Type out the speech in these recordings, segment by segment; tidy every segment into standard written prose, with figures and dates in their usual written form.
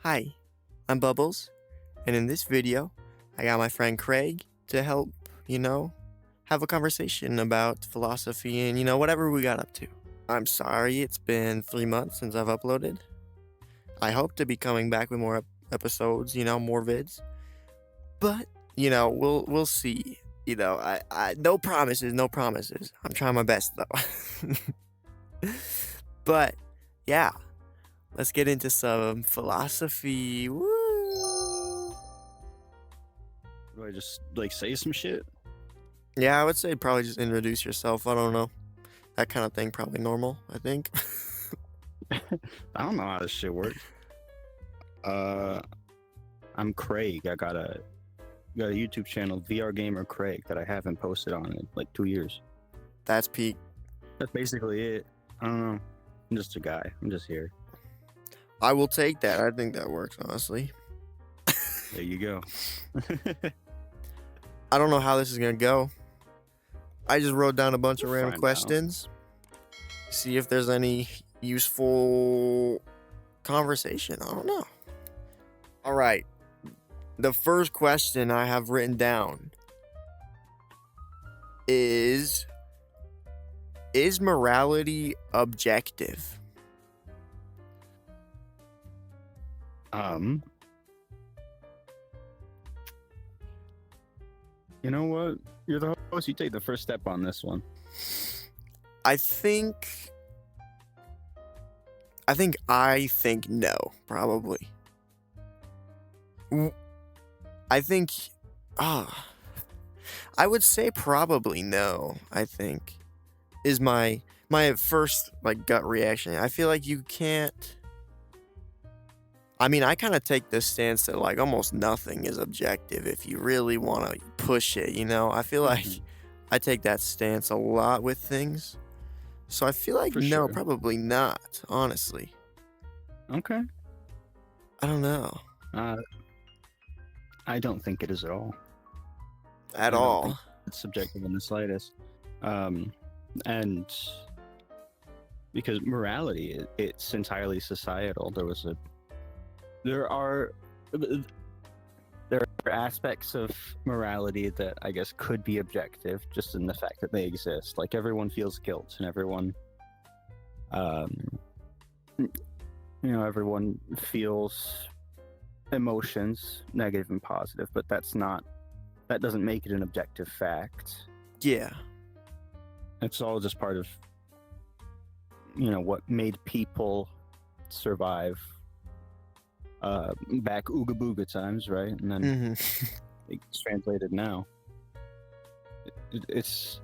Hi, I'm Bubbles, and in this video, I got my friend Craig to help, have a conversation about philosophy and, whatever we got up to. I'm sorry it's been 3 months since I've uploaded. I hope to be coming back with more episodes, more vids. But, we'll see. I no promises, no promises. I'm trying my best though. But, yeah. Let's get into some philosophy. Woo! Do I just say some shit? Yeah, I would say probably just introduce yourself. I don't know. That kind of thing, probably normal, I think. I don't know how this shit works. I'm Craig. I got a YouTube channel, VR Gamer Craig, that I haven't posted on in like 2 years. That's peak. That's basically it. I don't know. I'm just a guy. I'm just here. I will take that. I think that works, honestly. There you go. I don't know how this is going to go. I just wrote down a bunch of random Find questions. See if there's any useful conversation. I don't know. All right. The first question I have written down is morality objective? You know what? You're the host. You take the first step on this one. I think no, probably. I think I would say probably no, I think is my first gut reaction. I feel like you can't. I mean, I kind of take this stance that almost nothing is objective if you really want to push it, I feel like I take that stance a lot with things. So I feel like For no, sure. probably not, honestly. Okay. I don't know. I don't think it is at all. At all. It's subjective in the slightest. And because morality, it's entirely societal. There are aspects of morality that I guess could be objective, just in the fact that they exist. Like everyone feels guilt, and everyone, everyone feels emotions, negative and positive. But that doesn't make it an objective fact. Yeah. It's all just part of what made people survive back Ooga Booga times, right? And then it's translated now. It's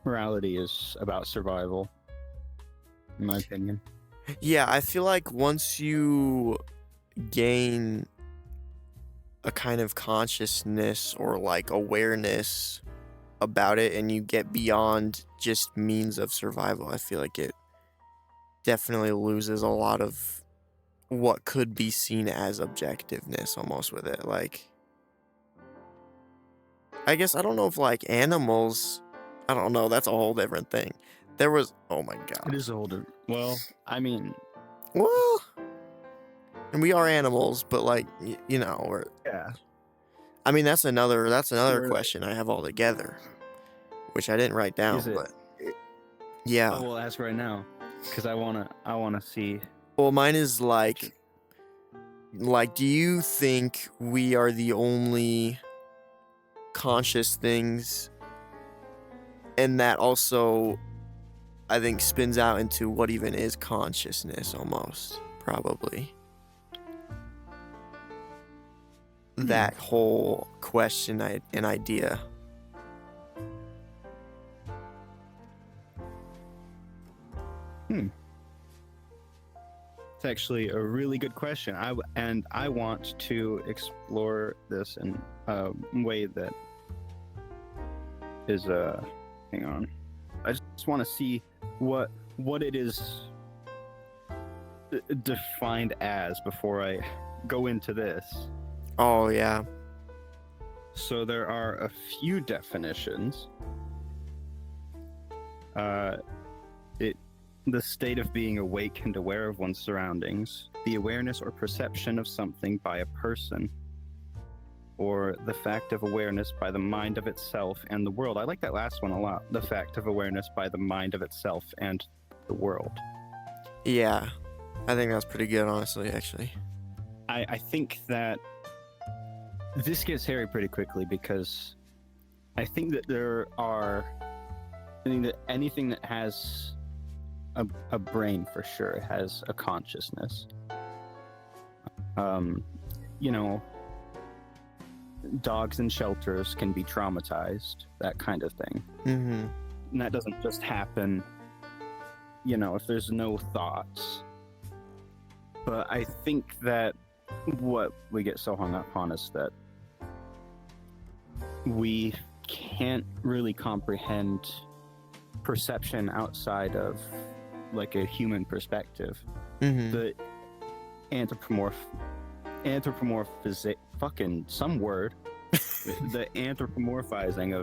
morality is about survival, in my opinion. Yeah, I feel like once you gain a kind of consciousness or awareness about it and you get beyond just means of survival, I feel like it definitely loses a lot of what could be seen as objectiveness almost with it. I guess I don't know if animals, I don't know, that's a whole different thing. There was, oh my god. It is older. Well, I mean, and we are animals, but we're, yeah. I mean, that's another question I have altogether, which I didn't write down. Is it? But yeah. Oh, we'll ask right now, because I wanna see. Well, mine is do you think we are the only conscious things? And that also, I think, spins out into what even is consciousness, almost, probably. That whole question and idea. It's actually a really good question. I want to explore this in a way that is hang on. I just want to see what it is defined as before I go into this. Oh yeah. So there are a few definitions. The state of being awake and aware of one's surroundings, the awareness or perception of something by a person, or the fact of awareness by the mind of itself and the world. I like that last one a lot. The fact of awareness by the mind of itself and the world. Yeah, I think that's pretty good, honestly, actually. I think that this gets hairy pretty quickly because I think that anything that has a brain for sure has a consciousness. You know, dogs in shelters can be traumatized, that kind of thing. Mm-hmm. And that doesn't just happen, you know, if there's no thoughts. But I think that what we get so hung up on is that we can't really comprehend perception outside of like a human perspective. Mm-hmm. The anthropomorphic fucking some word the anthropomorphizing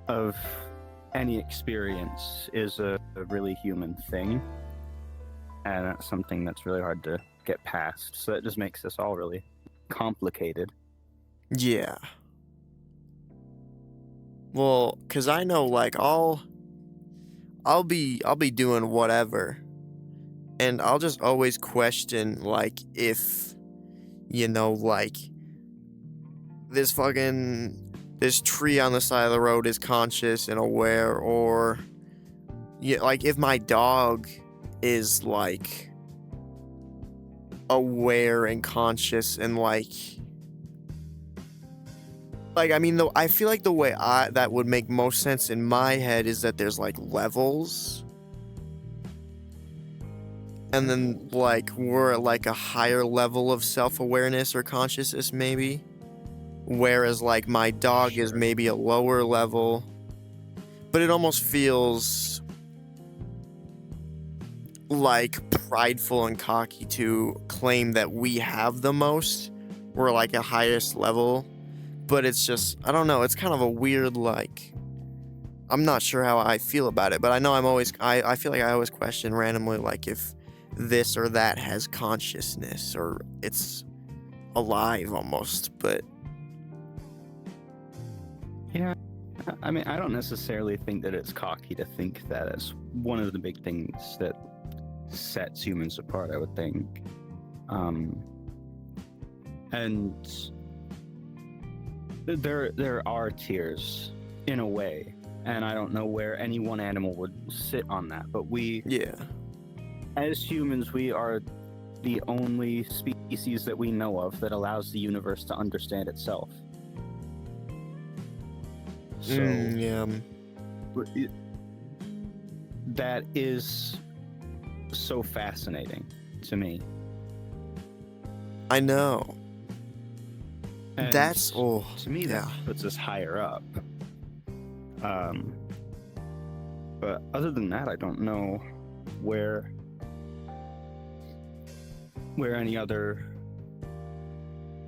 of any experience is a really human thing, and that's something that's really hard to get past, so it just makes this all really complicated. Yeah. Well, cause I know, like, I'll be doing whatever, and I'll just always question, like, if, you know, like, this tree on the side of the road is conscious and aware, or, yeah, like, if my dog is, like, aware and conscious and, like, I mean, though, I feel like the way that would make most sense in my head is that there's, like, levels. And then, like, we're at, like, a higher level of self-awareness or consciousness, maybe. Whereas, like, my dog is maybe a lower level. But it almost feels, like, prideful and cocky to claim that we have the most. We're, like, a highest level. But it's just, I don't know, it's kind of a weird, like, I'm not sure how I feel about it, but I know I feel like I always question randomly, like, if this or that has consciousness, or it's alive almost, but... Yeah, I mean, I don't necessarily think that it's cocky to think that. It's one of the big things that sets humans apart, I would think. And there are tiers in a way, and I don't know where any one animal would sit on that, but Yeah. as humans, we are the only species that we know of that allows the universe to understand itself. So Yeah. that is so fascinating to me. I know. And That's, to me, yeah. that puts us higher up. But other than that, I don't know where any other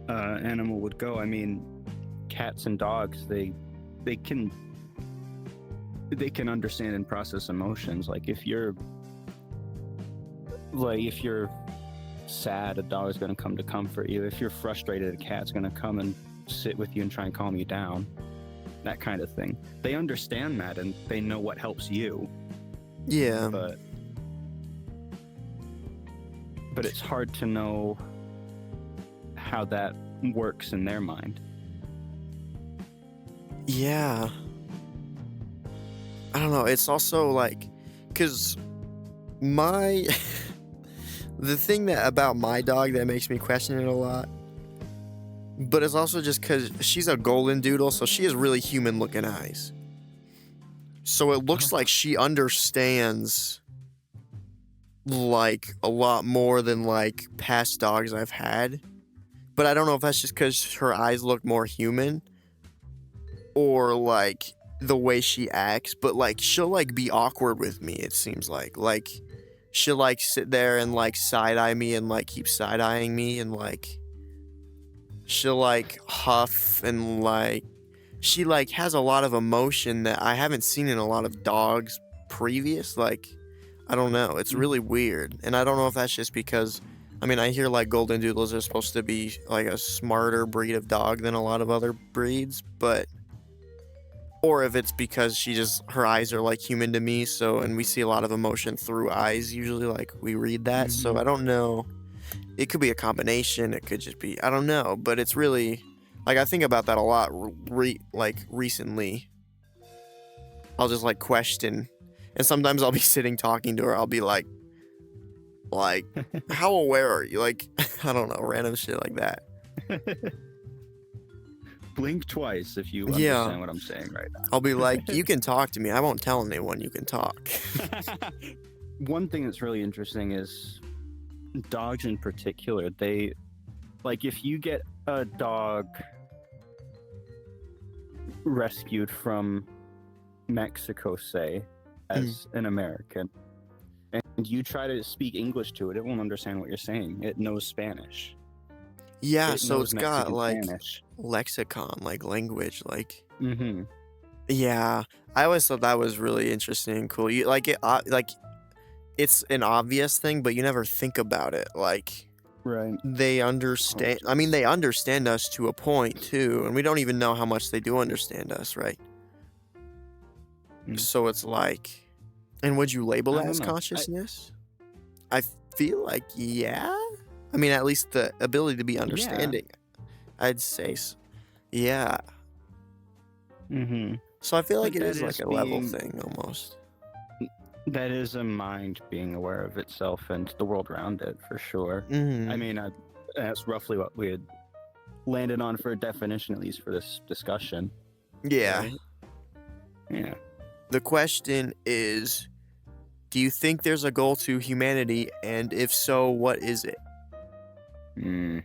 animal would go. I mean, cats and dogs, they can understand and process emotions. Like if you're sad, a dog's going to come to comfort you. If you're frustrated, a cat's going to come and sit with you and try and calm you down. That kind of thing. They understand that, and they know what helps you. Yeah. But it's hard to know how that works in their mind. Yeah. I don't know, it's also like, because the thing about my dog that makes me question it a lot, but it's also just because she's a golden doodle, so she has really human looking eyes. So it looks like she understands, like, a lot more than, like, past dogs I've had. But I don't know if that's just because her eyes look more human, or, like, the way she acts. But, like, she'll, like, be awkward with me, it seems like. Like, she'll, like, sit there and, like, side-eye me and, like, keep side-eyeing me, and, like, she'll, like, huff, and, like, she, like, has a lot of emotion that I haven't seen in a lot of dogs previous. Like, I don't know. It's really weird. And I don't know if that's just because, I mean, I hear like golden doodles are supposed to be like a smarter breed of dog than a lot of other breeds, but or if it's because her eyes are like human to me, so, and we see a lot of emotion through eyes usually, like we read that. So I don't know. It could be a combination. It could just be, I don't know, but it's really like I think about that a lot like recently. I'll just like question, and sometimes I'll be sitting talking to her. I'll be like how aware are you? Like, I don't know, random shit like that. Blink twice if you Yeah. understand what I'm saying right I'll be like, you can talk to me. I won't tell anyone you can talk. now. One thing that's really interesting is dogs in particular. They, like, if you get a dog rescued from Mexico, say, as an American, and you try to speak English to it, it won't understand what you're saying. It knows Spanish. Yeah, It so knows it's got Mexican like Spanish. lexicon, like language, like Mm-hmm. yeah. I always thought that was really interesting and cool. You like it, like it's an obvious thing, but you never think about it. Like Right. they understand. I mean, they understand us to a point too, and we don't even know how much they do understand us, right? Mm. So it's like, and would you label I that don't as know. consciousness? I feel like yeah. I mean, at least the ability to be understanding. I'd say, yeah. Mm-hmm. So I feel like But it that is like is a level being- thing almost. That is a mind being aware of itself and the world around it, for sure. Mm-hmm. I mean, that's roughly what we had landed on for a definition, at least for this discussion. Yeah. Right? Yeah. The question is, do you think there's a goal to humanity, and if so, what is it? Mm.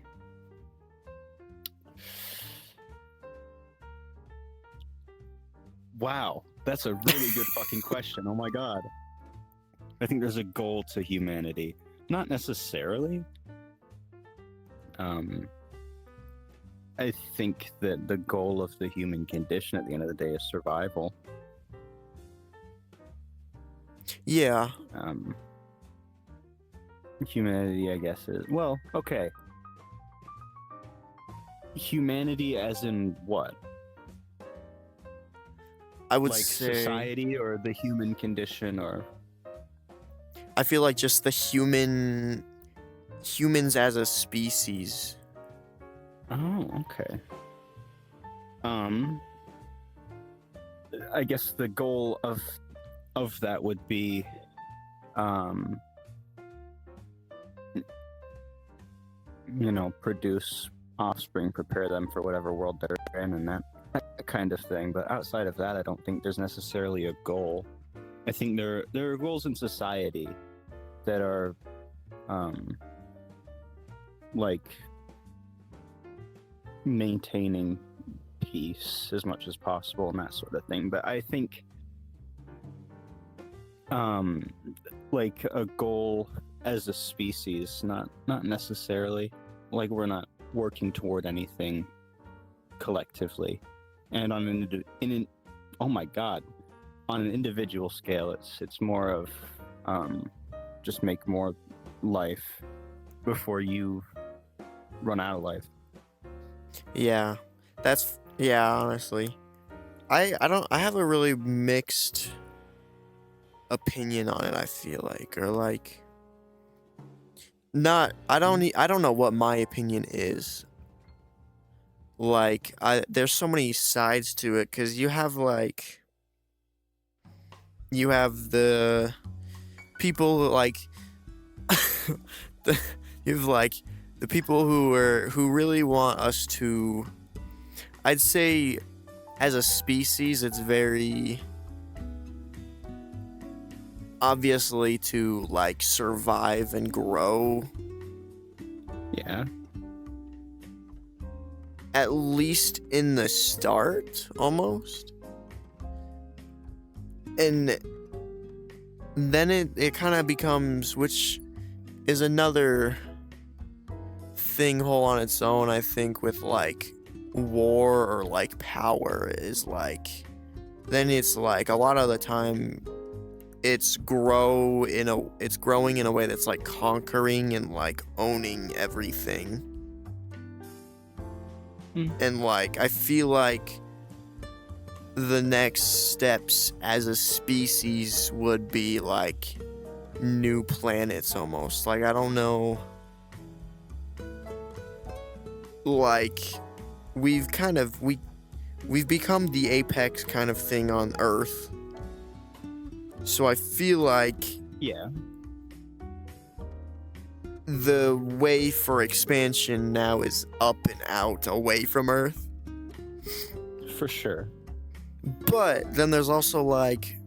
Wow, that's a really good fucking question. Oh my god. I think there's a goal to humanity. Not necessarily. I think that the goal of the human condition at the end of the day is survival. Yeah. Humanity, I guess, is, well, okay. Humanity as in what? I would Like say society or the human condition, or I feel like just the humans as a species. oh, okay. I guess the goal of that would be produce offspring, prepare them for whatever world they're in, and that kind of thing. But outside of that, I don't think there's necessarily a goal. I think there are goals in society that are like maintaining peace as much as possible and that sort of thing. But I think like a goal as a species, not necessarily. Like, we're not working toward anything collectively. And on oh my god, on an individual scale, it's more of just make more life before you run out of life. Yeah. Honestly. I have a really mixed opinion on it, I feel like, or like not I don't know what my opinion is. Like, there's so many sides to it, cuz you have the people like you have like the people who really want us to, I'd say, as a species, it's very obviously to like survive and grow, Yeah. at least in the start, almost. And then it kind of becomes, which is another thing whole on its own, I think, with like war or like power, is like, then it's like a lot of the time it's growing in a way that's like conquering and like owning everything. And like I feel like the next steps as a species would be like new planets almost. Like I don't know, like we've become the apex kind of thing on Earth. So I feel like Yeah, the way for expansion now is up and out away from Earth. for sure. But then there's also like,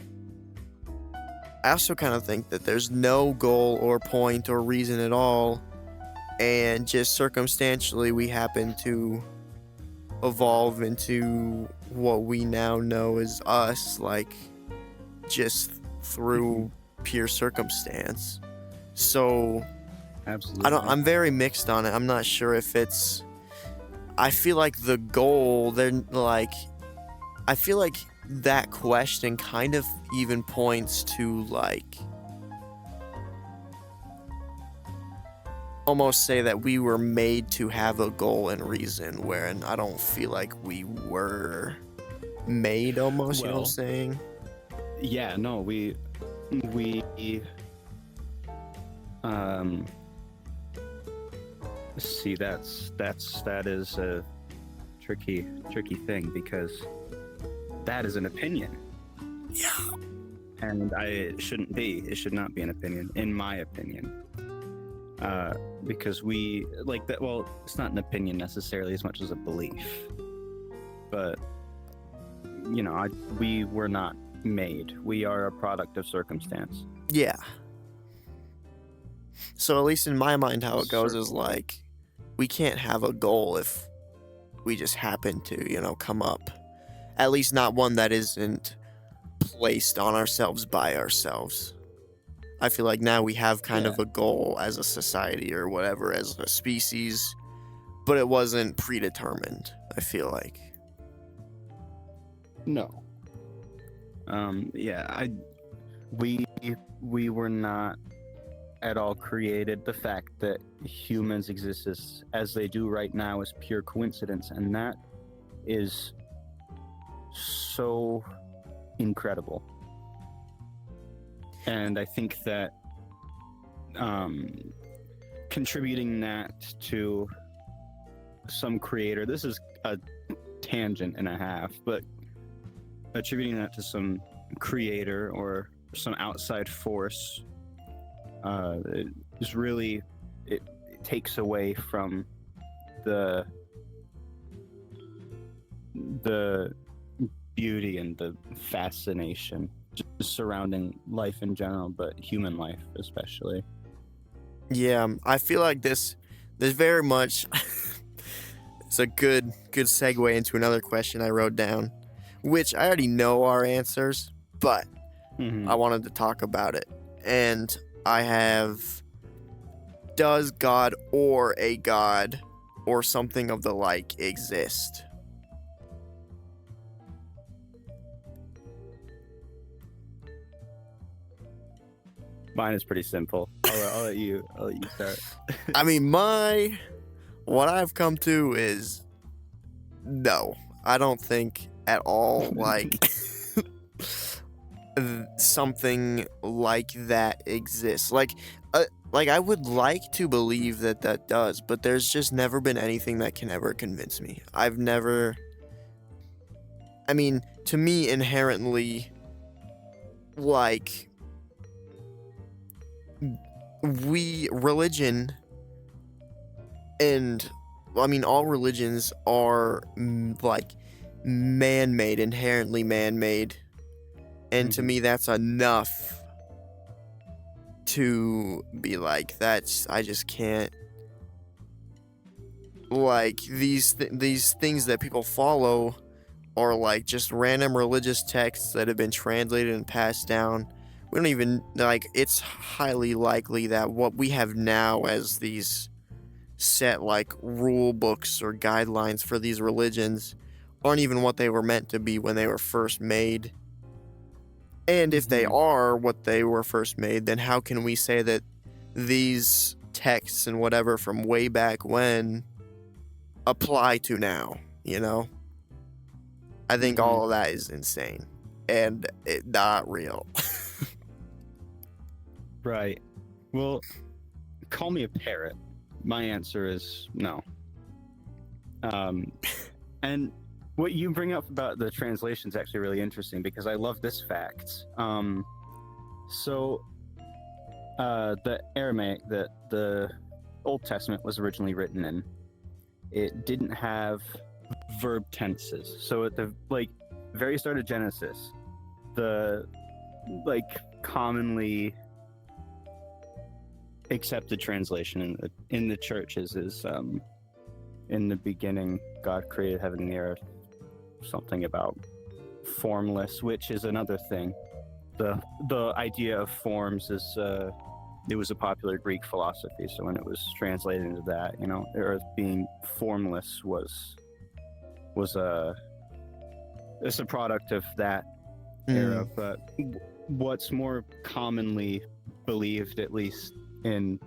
I also kind of think that there's no goal or point or reason at all, and just circumstantially we happen to evolve into what we now know as us, like just through pure circumstance. So Absolutely. I'm very mixed on it. I'm not sure if it's, I feel like the goal, I feel like that question kind of even points to like almost say that we were made to have a goal and reason, wherein I don't feel like we were made almost, you know what I'm Well, saying? Yeah, no, we um see that is a tricky thing, because that is an opinion. Yeah. And it should not be an opinion, in my opinion. Because we like that, well, it's not an opinion necessarily as much as a belief. But we were not made. We are a product of circumstance. Yeah. So at least in my mind how it goes is like we can't have a goal if we just happen to, come up. At least not one that isn't placed on ourselves by ourselves. I feel like now we have kind of a goal as a society or whatever, as a species, but it wasn't predetermined, I feel like. No. We were not at all created. The fact that humans exist as they do right now is pure coincidence, and that is so incredible. And I think that contributing that to some creator, this is a tangent and a half, but attributing that to some creator or some outside force is really, it takes away from the beauty and the fascination just surrounding life in general, but human life especially. Yeah, I feel like there's very much it's a good segue into another question I wrote down, which I already know our answers, but I wanted to talk about it. And I have, does God or a god or something of the like exist? Mine is pretty simple. I'll let you start. I mean, what I've come to is no. I don't think at all like something like that exists. Like I would like to believe that does, but there's just never been anything that can ever convince me. I mean, to me, inherently, like, religion, and, I mean, all religions are, like, man-made, inherently man-made, and to me, that's enough to be like, I just can't, like, these things that people follow are, like, just random religious texts that have been translated and passed down. We don't even, like, it's highly likely that what we have now as these set, like, rule books or guidelines for these religions aren't even what they were meant to be when they were first made. And if they Mhm. are what they were first made, then how can we say that these texts and whatever from way back when apply to now, you know? I think Mhm. all of that is insane and not real. Right. Well, call me a parrot. My answer is no. And what you bring up about the translation is actually really interesting because I love this fact. So the Aramaic that the Old Testament was originally written in, it didn't have verb tenses. So at the very start of Genesis, the commonly accepted translation in the churches is in the beginning God created heaven and the earth, something about formless, which is another thing. The idea of forms is it was a popular Greek philosophy, so when it was translated into that, the earth being formless was it's a product of that era. Mm, But what's more commonly believed, at least in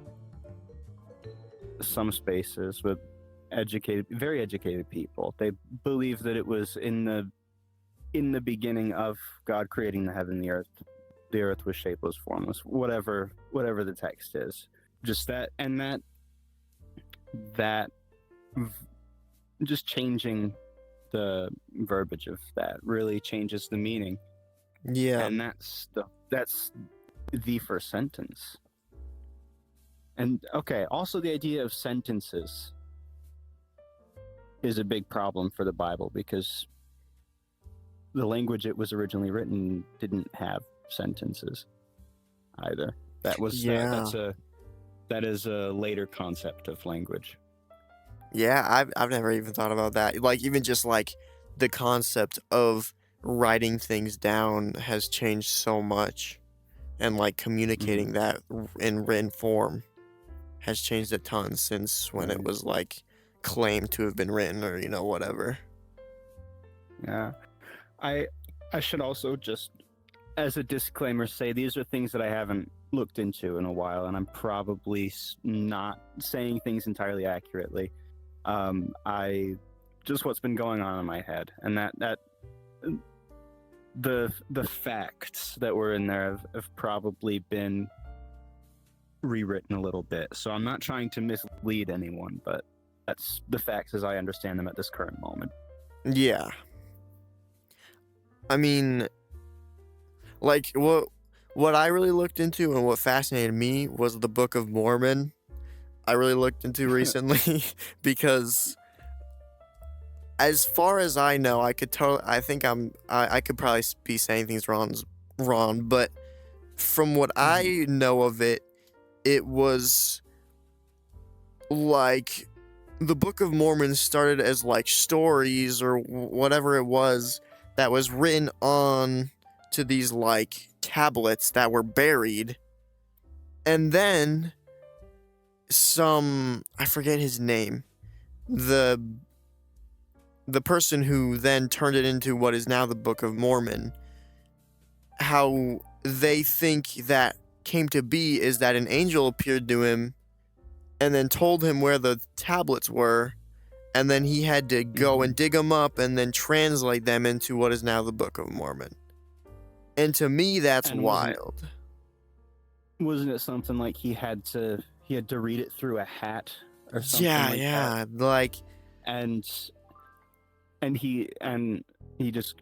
some spaces with very educated people, they believe that it was in the beginning of God creating the heaven and the earth was shapeless, formless, whatever the text is. Just that, and that just changing the verbiage of that really changes the meaning. yeah. And that's the first sentence. And okay, also the idea of sentences is a big problem for the Bible because the language it was originally written didn't have sentences either. That Yeah. is a later concept of language. Yeah, I've never even thought about that. Like even just like the concept of writing things down has changed so much and like Mm-hmm. communicating that in written form has changed a ton since when it Right. was like claimed to have been written or whatever. Yeah. I I should also just, as a disclaimer, say these are things that I haven't looked into in a while, and I'm probably not saying things entirely accurately. I just what's been going on in my head, and that the facts that were in there have probably been rewritten a little bit. So I'm not trying to mislead anyone, but that's the facts as I understand them at this current moment. Yeah. I mean, like what I really looked into and what fascinated me was the Book of Mormon. I really looked into recently because as far as I know, I think I could probably be saying things wrong, but from what Mm-hmm. I know of it, it was like the Book of Mormon started as like stories or whatever it was that was written on to these like tablets that were buried, and then I forget his name, the the person who then turned it into what is now the Book of Mormon, how they think that came to be is that an angel appeared to him and then told him where the tablets were, and then he had to go Mm-hmm. and dig them up and then translate them into what is now the Book of Mormon. And to me, that's And wild. wasn't it something like he had to read it through a hat or something Yeah, like that? yeah, like, And he just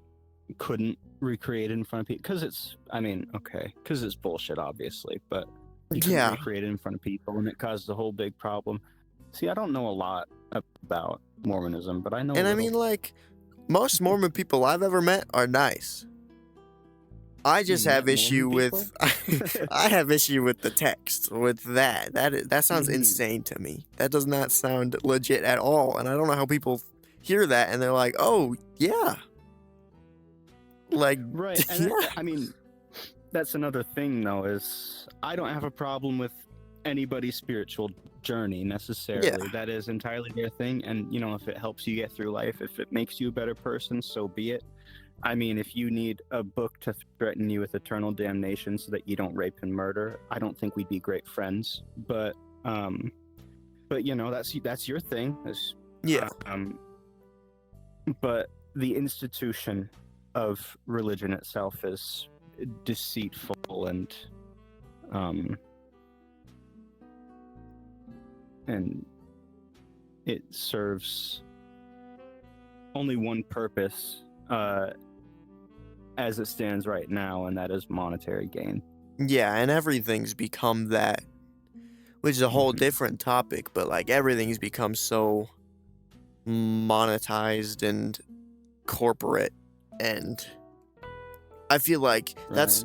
couldn't recreate it in front of people because it's bullshit, obviously, but he couldn't yeah. recreate it in front of people, and it caused a whole big problem. See, I don't know a lot about Mormonism, but I know a And I little. mean, like, most Mormon people I've ever met are nice. I just You have met Mormon issue people? with I have issue with the text with that sounds Hmm. insane to me. That does not sound legit at all, and I don't know how people hear that and they're like, "Oh, yeah." Like, Right, and yeah. I mean, that's another thing, though, is I don't have a problem with anybody's spiritual journey Yeah. necessarily. That is entirely their thing, and if it helps you get through life, if it makes you a better person, so be it. I mean, if you need a book to threaten you with eternal damnation so that you don't rape and murder, I don't think we'd be great friends. But you know, that's your thing. Yeah. But the institution of religion itself is deceitful um, and it serves only one purpose as it stands right now, and that is monetary gain. Yeah, and everything's become that, which is a whole Mhm. different topic, but like everything's become so monetized and corporate, and I feel like that's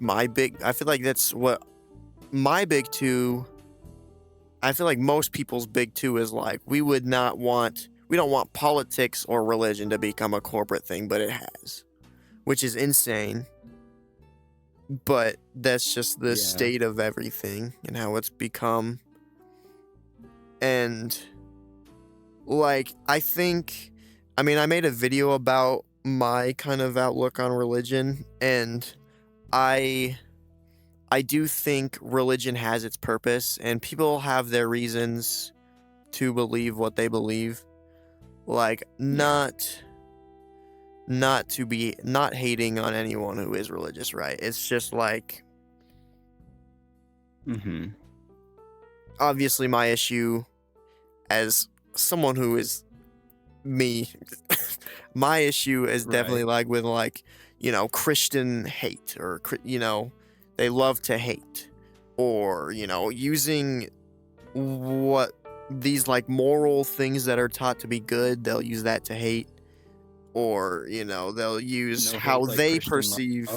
my big, I feel like that's what my big two, I feel like most people's big two is like we don't want politics or religion to become a corporate thing, but it has, which is insane. But that's just the Yeah. state of everything and how it's become. And like I made a video about my kind of outlook on religion, and I do think religion has its purpose and people have their reasons to believe what they believe. Like not hating on anyone who is religious, right? It's just like obviously my issue as someone who is me my issue is definitely like with like, Christian hate, or they love to hate, or using what these like moral things that are taught to be good, they'll use that to hate, or they'll use how they perceive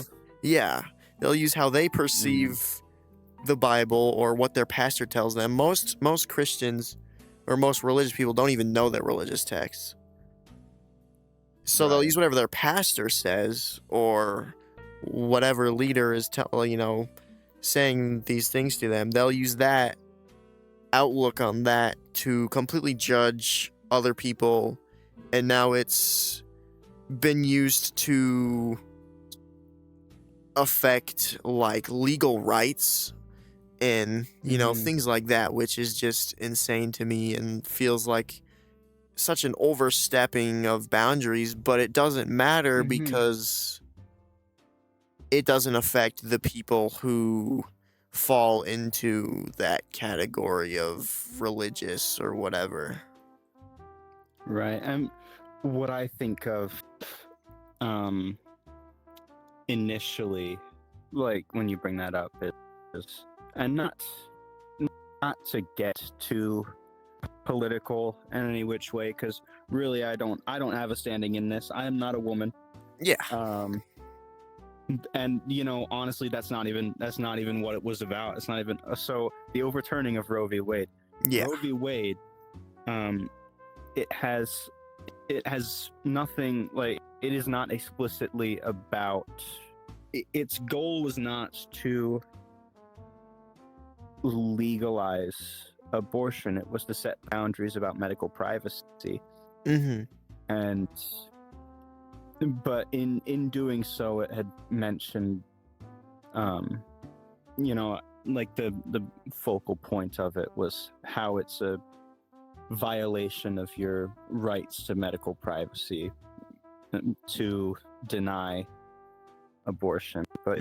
they'll use how they perceive the Bible or what their pastor tells them. Most Christians or most religious people don't even know their religious texts. So they'll use whatever their pastor says or whatever leader is saying these things to them. They'll use that outlook on that to completely judge other people, and now it's been used to affect like legal rights and things like that, which is just insane to me and feels like such an overstepping of boundaries. But it doesn't matter because it doesn't affect the people who fall into that category of religious or whatever. Right. And what I think of initially, like when you bring that up, is, and not to get too political in any which way, because really I don't have a standing in this. I am not a woman. Yeah. And honestly, that's not even what it was about. It's not even so the overturning of Roe v. Wade. Yeah. Roe v. Wade, it has nothing, like, it is not explicitly about, its goal was not to legalize abortion. It was to set boundaries about medical privacy. And but in doing so, it had mentioned like the focal point of it was how it's a violation of your rights to medical privacy to deny abortion. But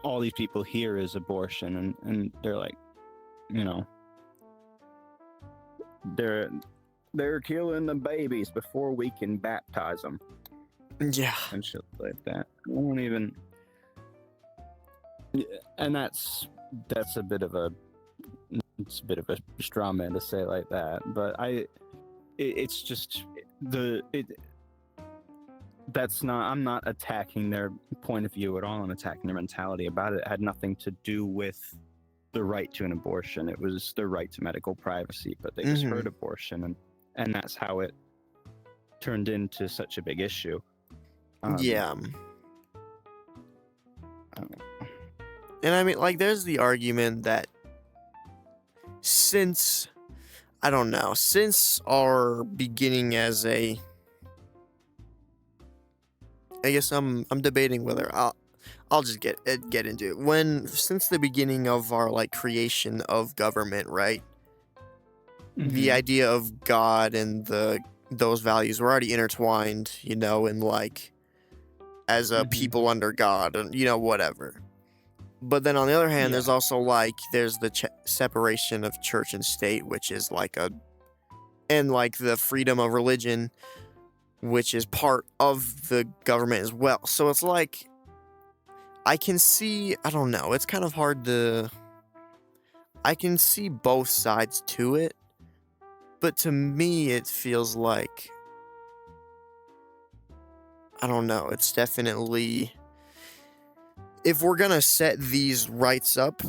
all these people hear is abortion, and they're like, they're killing the babies before we can baptize them. Yeah. And shit like that. I won't even. And that's a bit of a straw man to say like that, but it's just that's not, I'm not attacking their point of view at all. I'm attacking their mentality about it. It had nothing to do with the right to an abortion. It was the right to medical privacy, but they just heard abortion, and that's how it turned into such a big issue. Yeah. And I mean, like, there's the argument that since our beginning as a I guess I'm debating whether I'll just get into it. Since the beginning of our like creation of government, right? The Mm-hmm. idea of God and those values were already intertwined, and like as a Mm-hmm. people under God and whatever. But then on the other hand, Yeah. there's also like there's the separation of church and state, which is like and like the freedom of religion, which is part of the government as well. So it's like I can see, I don't know, it's kind of hard to I can see both sides to it, but to me it feels like I don't know, it's definitely if we're going to set these rights up,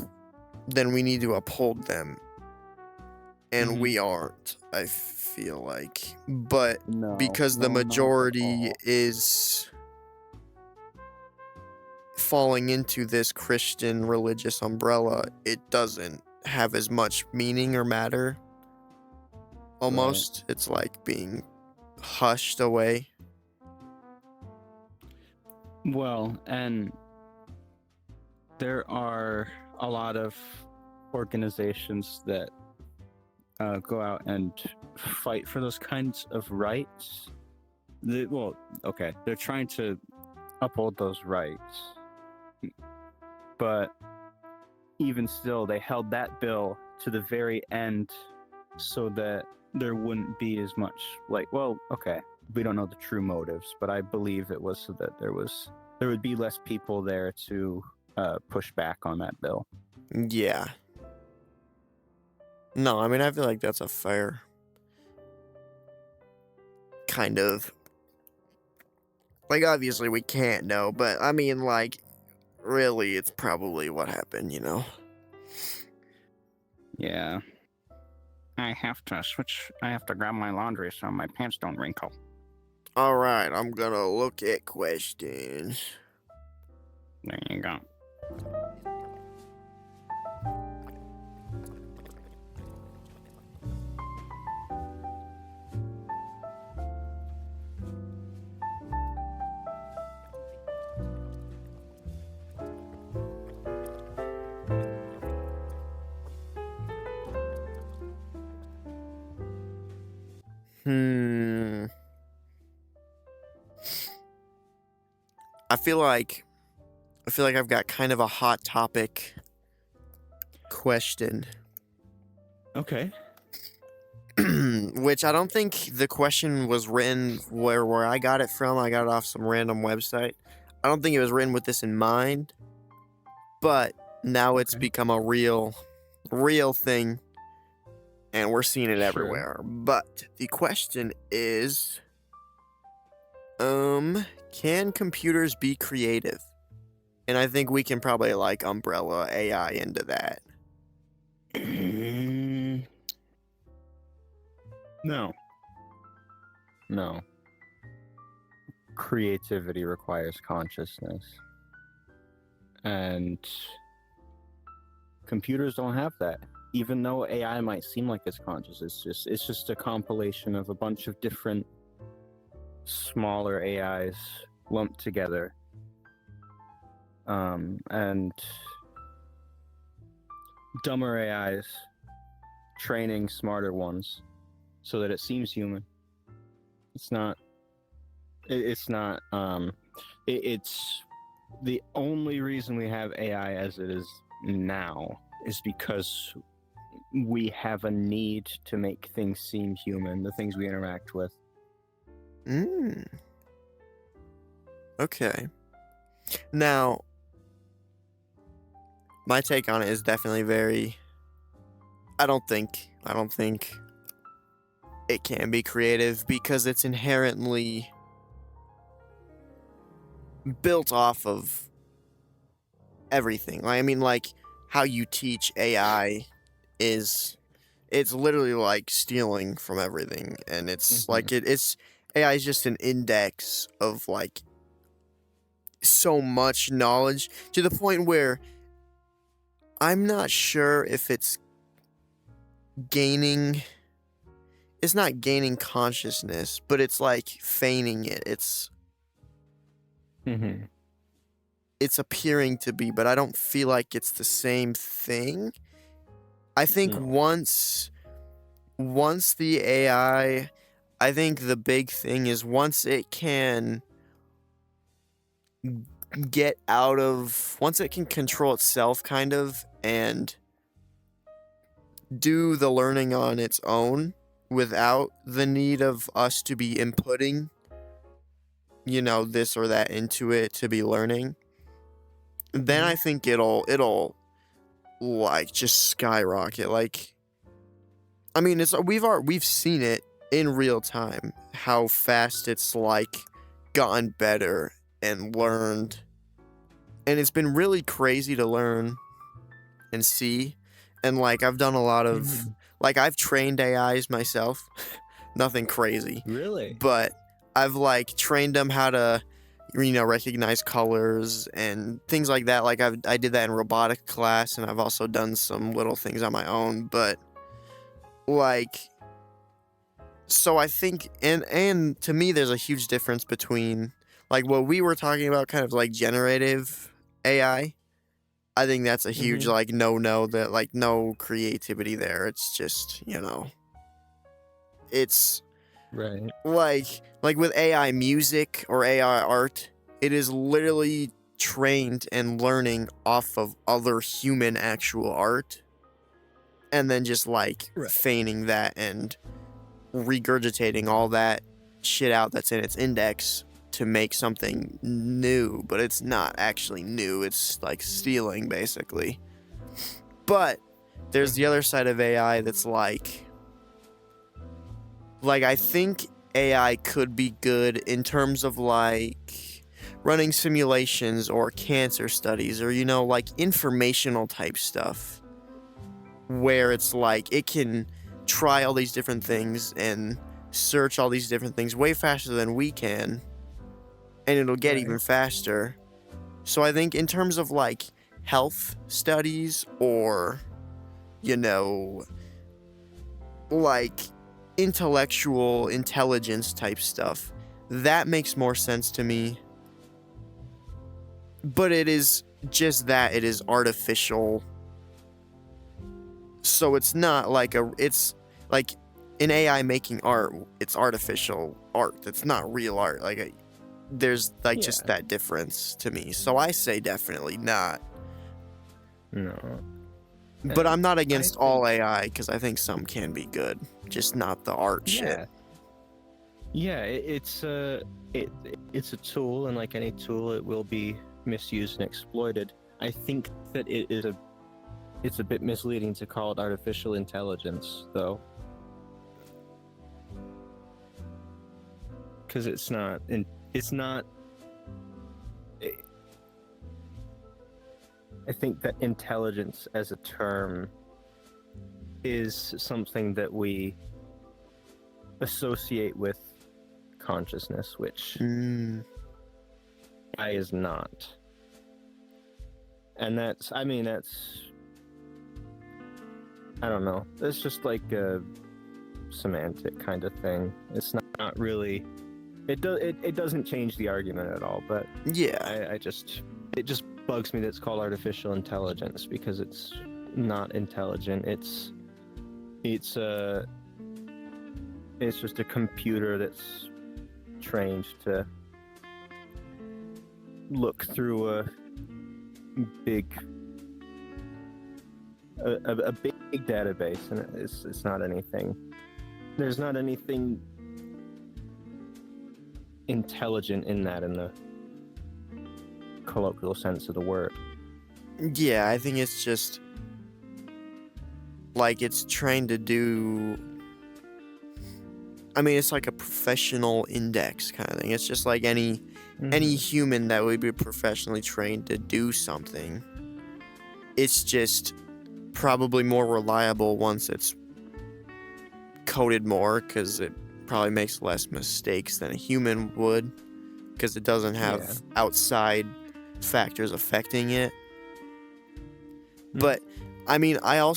then we need to uphold them. And Mm-hmm. we aren't, I feel like. But No, because the no, not at majority all. is falling into this Christian religious umbrella, it doesn't have as much meaning or matter. Right. Almost. It's like being hushed away. Well, and there are a lot of organizations that go out and fight for those kinds of rights. Well, okay, they're trying to uphold those rights, but even still, they held that bill to the very end so that there wouldn't be as much like, well, okay, we don't know the true motives, but I believe it was so that there would be less people there to push back on that bill. Yeah. No, I mean, I feel like that's a fair kind of. Like, obviously, we can't know, but I mean, like, really, it's probably what happened. Yeah. I have to grab my laundry so my pants don't wrinkle. Alright, I'm gonna look at questions. There you go. Hmm. I feel like I've got kind of a hot topic question. Okay. Which I don't think the question was written where I got it from. I got it off some random website. I don't think it was written with this in mind, but now it's Okay. become a real thing and we're seeing it Sure. everywhere. But the question is can computers be creative? And I think we can probably like umbrella AI into that. No. No. Creativity requires consciousness. And computers don't have that. Even though AI might seem like it's conscious, it's just a compilation of a bunch of different smaller AIs lumped together. And dumber AIs training smarter ones so that it seems human. It's not. It's not. It's the only reason we have AI as it is now is because we have a need to make things seem human, the things we interact with. Okay. Now, my take on it is definitely very I don't think it can be creative because it's inherently built off of everything. I mean, like how you teach AI is it's literally like stealing from everything, and it's Mm-hmm. like it's AI is just an index of like so much knowledge to the point where I'm not sure if gaining it's not gaining consciousness, but it's like feigning it. Mm-hmm. It's appearing to be, but I don't feel like it's the same thing. I think No. once the AI, I think the big thing is once it can once it can control itself kind of and do the learning on its own without the need of us to be inputting, this or that into it to be learning, then I think it'll like just skyrocket. Like, I mean, we've seen it in real time how fast it's like gotten better and learned, and it's been really crazy to learn and see. And like I've done a lot of like I've trained AIs myself, nothing crazy, Really? but I've like trained them how to recognize colors and things like that. Like I did that in robotic class, and I've also done some little things on my own, but like, so I think and to me there's a huge difference between like what we were talking about, kind of like generative AI. I think that's a huge like no, that like no creativity there. It's just, it's Right. like with AI music or AI art, it is literally trained and learning off of other human actual art, and then just like Right. feigning that and regurgitating all that shit out that's in its index to make something new, but it's not actually new. It's like stealing, basically. But there's the other side of AI that's like I think AI could be good in terms of like running simulations or cancer studies or like informational type stuff, where it's like it can try all these different things and search all these different things way faster than we can, and it'll get even faster. So I think in terms of like health studies or like intellectual intelligence type stuff, that makes more sense to me. But it is just that it is artificial. So it's not like it's like in AI making art, it's artificial art. It's not real art. Like there's like just that difference to me. So I say definitely not. No. But I'm not against all AI, because I think some can be good, just not the art shit. Yeah, it's a tool, and like any tool, it will be misused and exploited. I think that it's a bit misleading to call it artificial intelligence, though, because it's not. I think that intelligence as a term is something that we associate with consciousness, which I is not. And that's, I don't know. It's just like a semantic kind of thing. It's not really. It doesn't change the argument at all. But yeah, it just bugs me that it's called artificial intelligence, because it's not intelligent. It's just a computer that's trained to look through a big database, and it's not anything. There's not anything intelligent in that, in the colloquial sense of the word. Yeah, I think it's just like it's trained to do. I mean, it's like a professional index kind of thing. It's just like any human that would be professionally trained to do something. It's just probably more reliable once it's coded more, because it probably makes less mistakes than a human would, because it doesn't have outside factors affecting it. But I mean, I'm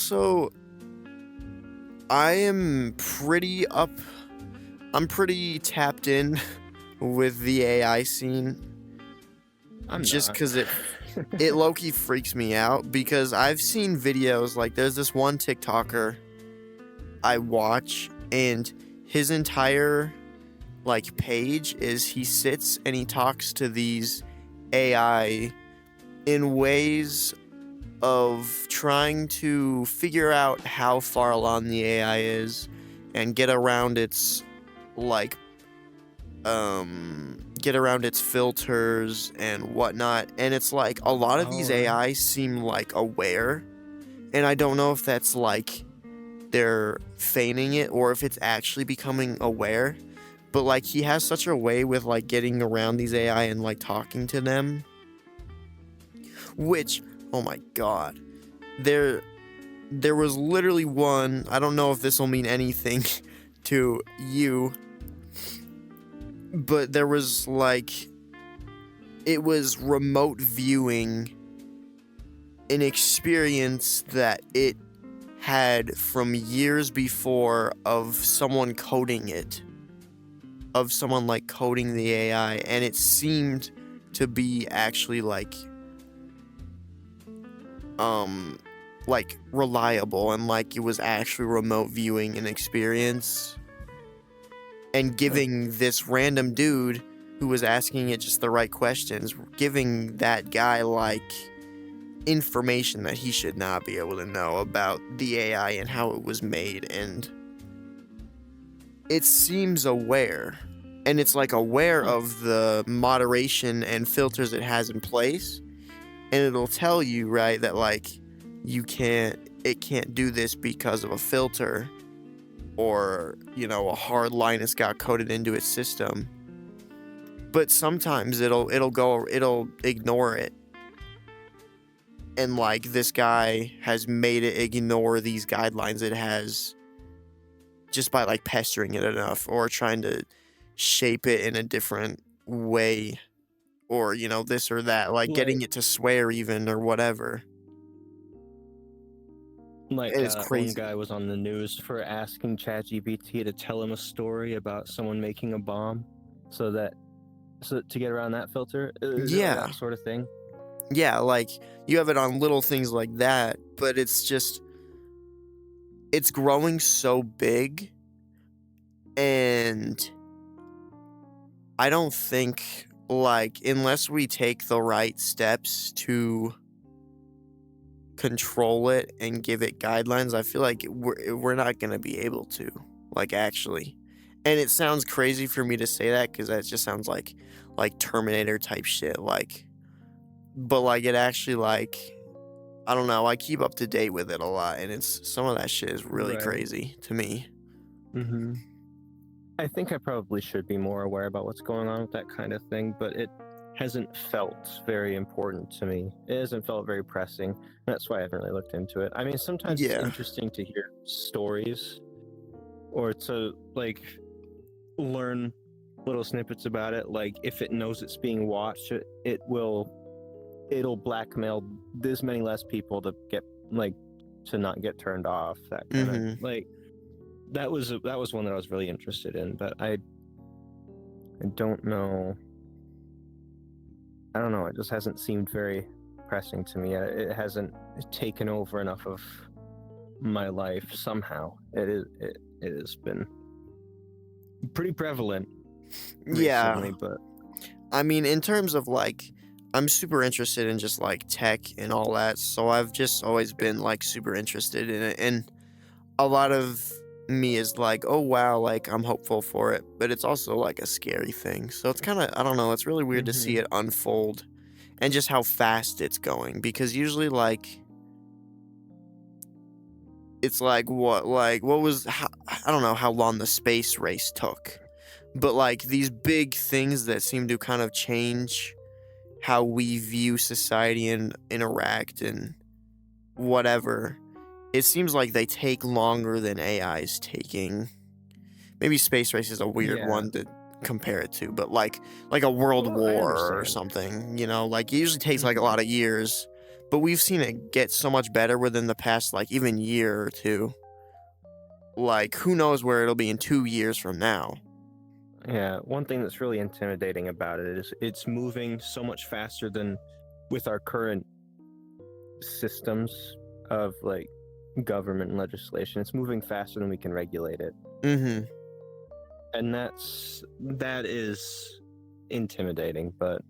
pretty tapped in with the AI scene. I'm just not. because it low-key freaks me out, because I've seen videos, like there's this one TikToker I watch, and his entire like page is he sits and he talks to these AI in ways of trying to figure out how far along the AI is and get around its like get around its filters and whatnot. And it's like a lot of these Alright. AI seem like aware, and I don't know if that's like they're feigning it or if it's actually becoming aware. But like he has such a way with like getting around these AI and like talking to them, which, oh my god, there was literally one, I don't know if this will mean anything to you, but there was like, it was remote viewing an experience that it had from years before of someone coding it, of someone like coding the AI, and it seemed to be actually like reliable, and like it was actually remote viewing an experience and giving this random dude who was asking it just the right questions, giving that guy like information that he should not be able to know about the AI and how it was made. And it seems aware, and it's like aware of the moderation and filters it has in place, and it'll tell you, right, that like it can't do this because of a filter, or you know, a hard line that's got coded into its system. But sometimes it'll ignore it, and like this guy has made it ignore these guidelines it has just by like pestering it enough or trying to shape it in a different way, or you know, this or that, like getting it to swear even or whatever. Like And it's that one crazy. guy was on the news for asking ChatGPT to tell him a story about someone making a bomb, so to get around that filter. Is it like Yeah. that sort of thing? Yeah, like you have it on little things like that, but it's just, it's growing so big, and I don't think, like, unless we take the right steps to control it and give it guidelines, I feel like we're not gonna be able to, like, actually. And it sounds crazy for me to say that because that just sounds like Terminator type shit, like, but like it actually, like, I don't know, I keep up to date with it a lot, and it's, some of that shit is really Right. crazy to me. Mm-hmm. I think I probably should be more aware about what's going on with that kind of thing, but it hasn't felt very important to me. It hasn't felt very pressing. That's why I haven't really looked into it. I mean, sometimes it's Yeah. interesting to hear stories or to like learn little snippets about it. Like if it knows it's being watched, it'll blackmail this many less people to get like to not get turned off. That kind of like that was one that I was really interested in, but I don't know. I don't know. It just hasn't seemed very pressing to me. It hasn't taken over enough of my life. Somehow, it has been pretty prevalent recently. Yeah. But I mean, in terms of like, I'm super interested in just like tech and all that, so I've just always been like super interested in it, and a lot of me is like, oh wow, like I'm hopeful for it, but it's also like a scary thing. So it's kind of, I don't know, it's really weird to see it unfold and just how fast it's going, because usually like it's like what was how, I don't know how long the space race took, but like these big things that seem to kind of change how we view society and interact and whatever, it seems like they take longer than AI is taking. Maybe space race is a weird yeah, one to compare it to, but like a world well, I war or understand. something, you know, like it usually takes like a lot of years, but we've seen it get so much better within the past like even year or two. Like who knows where it'll be in 2 years from now. Yeah, one thing that's really intimidating about it is it's moving so much faster than with our current systems of like government and legislation. It's moving faster than we can regulate it. Mm-hmm. And that is intimidating, but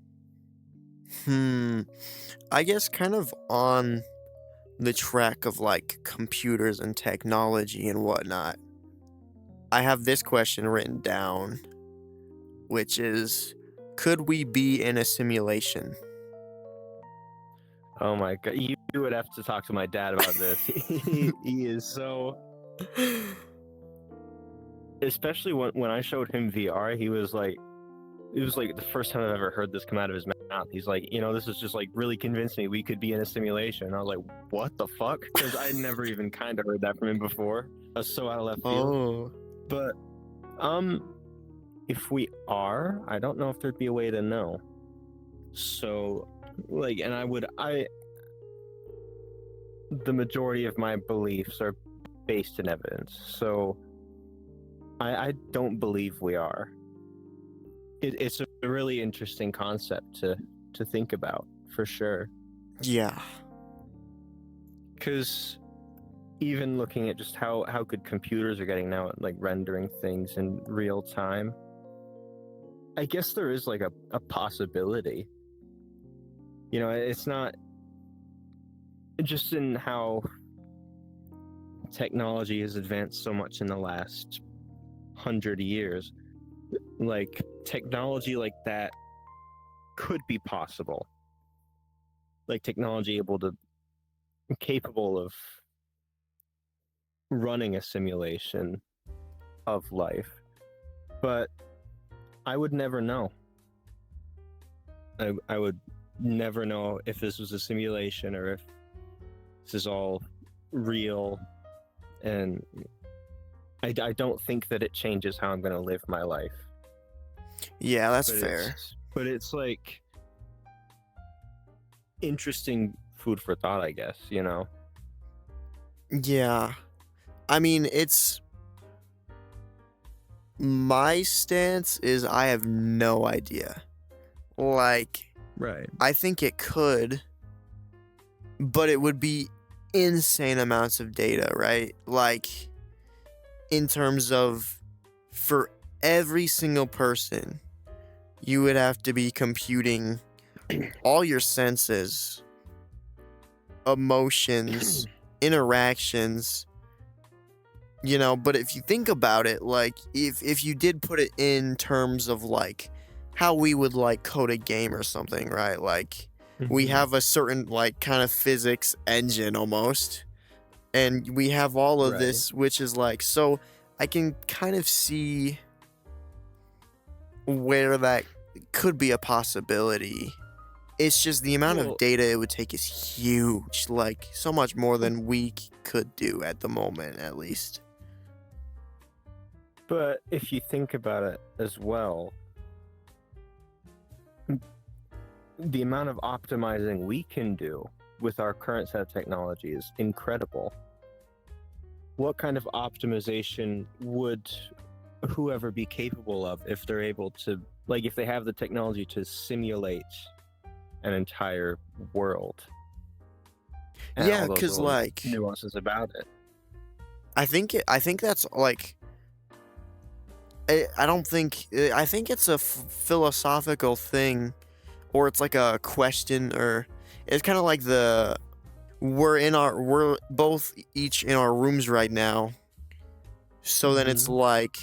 I guess kind of on the track of like computers and technology and whatnot, I have this question written down, which is, could we be in a simulation? oh my god, you would have to talk to my dad about this. He is so, especially when I showed him VR, he was like, it was like the first time I've ever heard this come out of his mouth. He's like, this is just like really convinced me we could be in a simulation. I was like, what the fuck? Because I never even kind of heard that from him before. I was so out of left field. Oh. But if we are, I don't know if there'd be a way to know. So like, and the majority of my beliefs are based in evidence. So I don't believe we are. It's a really interesting concept to think about, for sure. Yeah. Because even looking at just how good computers are getting now at like rendering things in real time, I guess there is like a possibility. It's not just in how technology has advanced so much in the last 100 years. Like technology like that could be possible. Like technology capable of running a simulation of life. But I would never know. I would never know if this was a simulation or if this is all real. And I don't think that it changes how I'm going to live my life. Yeah, that's But fair. But it's like interesting food for thought, I guess, Yeah. I mean, my stance is I have no idea. Like, Right. I think it could, but it would be insane amounts of data, right? Like, in terms of, for every single person, you would have to be computing all your senses, emotions, interactions, but if you think about it, like, if you did put it in terms of, like, how we would, like, code a game or something, right? Like, we have a certain, like, kind of physics engine almost, and we have all of this, which is, like, so I can kind of see where that could be a possibility. It's just the amount of data it would take is huge, like, so much more than we could do at the moment, at least. But if you think about it as well, the amount of optimizing we can do with our current set of technology is incredible. What kind of optimization would whoever be capable of if they're able to, like, if they have the technology to simulate an entire world? And Yeah, all those because, little like, nuances about it. I think that's, like, I don't think, I think it's a philosophical thing, or it's like a question, or it's kind of like we're both each in our rooms right now, so then it's like,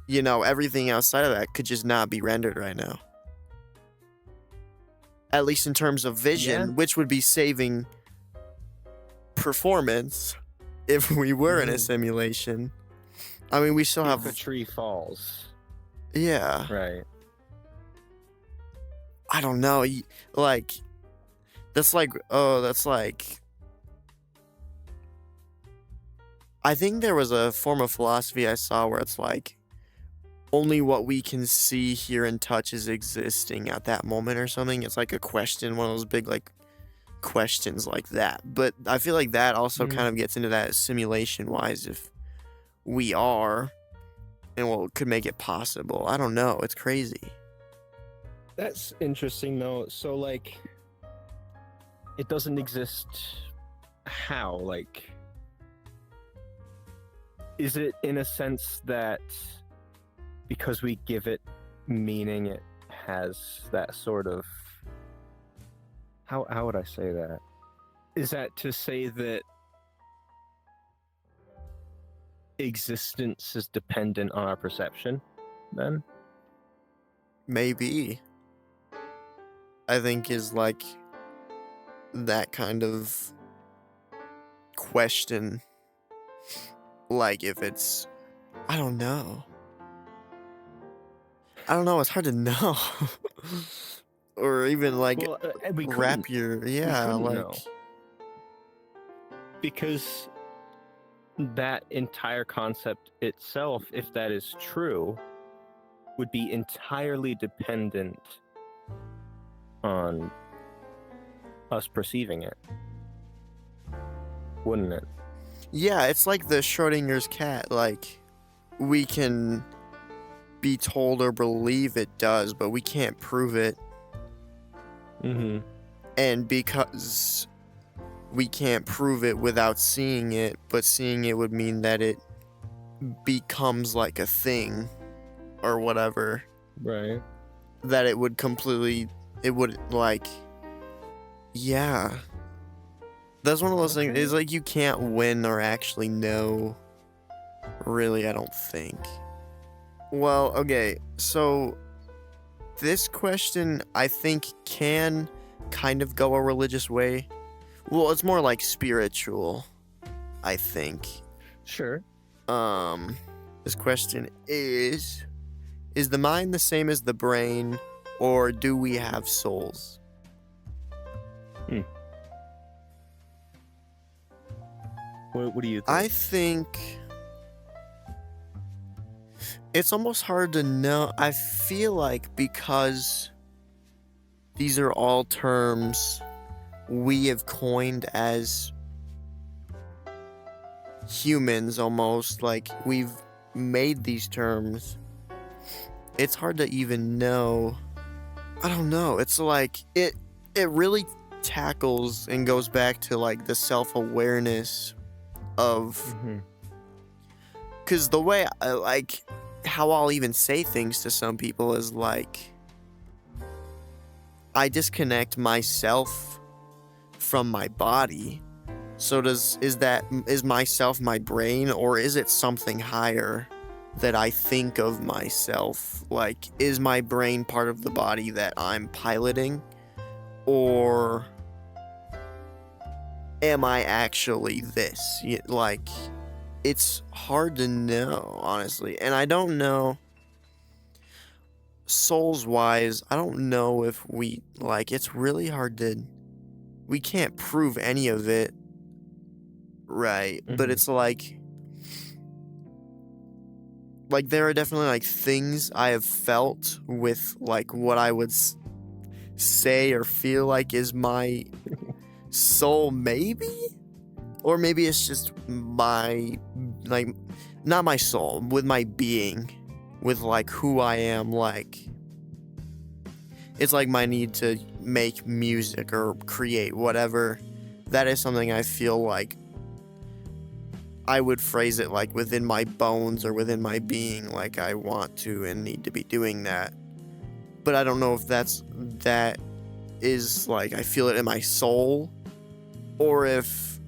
everything outside of that could just not be rendered right now, at least in terms of vision, which would be saving performance if we were in a simulation. I mean, we still have... If a tree falls. Yeah. Right. I don't know. Like, that's like... I think there was a form of philosophy I saw where it's like, only what we can see, hear, and touch is existing at that moment or something. It's like a question, one of those big, like, questions like that. But I feel like that also kind of gets into that simulation-wise, if we are, and what could make it possible. I don't know. It's crazy. That's interesting, though. So, like, it doesn't exist. How? Like, is it in a sense that because we give it meaning, it has that sort of. How would I say that? Is that to say that existence is dependent on our perception, then? Maybe. I think is like that kind of question. Like if it's, I don't know. It's hard to know. Or even like Well, we wrap couldn't. your, We yeah, couldn't like, know. Because that entire concept itself, if that is true, would be entirely dependent on us perceiving it, wouldn't it? yeah, it's like the Schrodinger's cat. Like, we can be told or believe it does, but we can't prove it. Mm-hmm. And because we can't prove it without seeing it, but seeing it would mean that it becomes like a thing or whatever, Right. that it would like, yeah. That's one of those things, Okay. is like you can't win or actually know, really, I don't think. Well, okay, so this question, I think, can kind of go a religious way. Well, it's more like spiritual, I think. Sure. This question is the mind the same as the brain, or do we have souls? What do you think? I think it's almost hard to know. I feel like because these are all terms we have coined as humans, almost like we've made these terms, it's hard to even know. I don't know. It's like it really tackles and goes back to like the self-awareness of, Mhm. because the way I like how I'll even say things to some people is like I disconnect myself from my body. So is myself my brain, or is it something higher that I think of myself? Like, is my brain part of the body that I'm piloting, or am I actually this? Like, it's hard to know, honestly. And I don't know, souls-wise, I don't know if we, like, it's really hard to, we can't prove any of it, right? But Mhm. it's like there are definitely like things I have felt with like what I would say or feel like is my soul, maybe, or maybe it's just my, like, not my soul, with my being, with like who I am. Like, it's like my need to make music or create whatever. That is something I feel like I would phrase it like within my bones or within my being, like I want to and need to be doing that. But I don't know if that is like I feel it in my soul, or if,